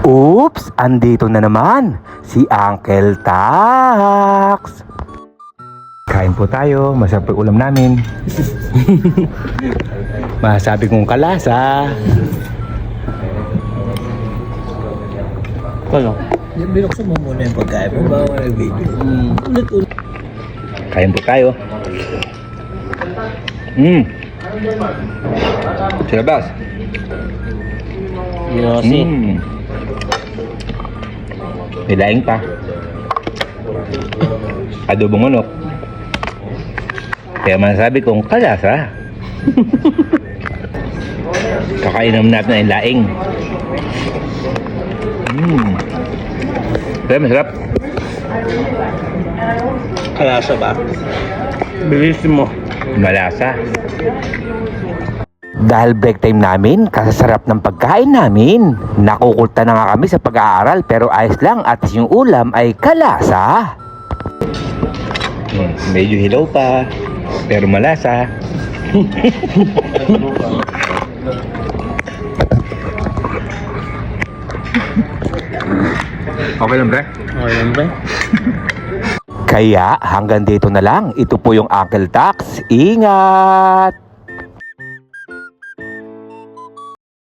Oops! Andito na naman si Uncle Tax. Kain po tayo. Masarap yung ulam namin. Masasabi kong kalasa. Ano? Binuksan mo muna yung pagkain mo bago ka nag-video. Ulit-ulit. Kain po tayo. Sa labas. Yosi. May laing pa. Adobong manok. Kaya masasabi kong kalasa. Kakainom natin ang laing. Kaya masarap. Kalasa ba? Bilisin mo. Malasa. Dahil break time namin, kasasarap ng pagkain namin. Nakukulta na nga kami sa pag-aaral pero ayos lang at yung ulam ay kalasa. Medyo hilaw pa, pero malasa. Okay lang, bre? Okay lang ba? Kaya hanggang dito na lang. Ito po yung Uncle Tax. Ingat!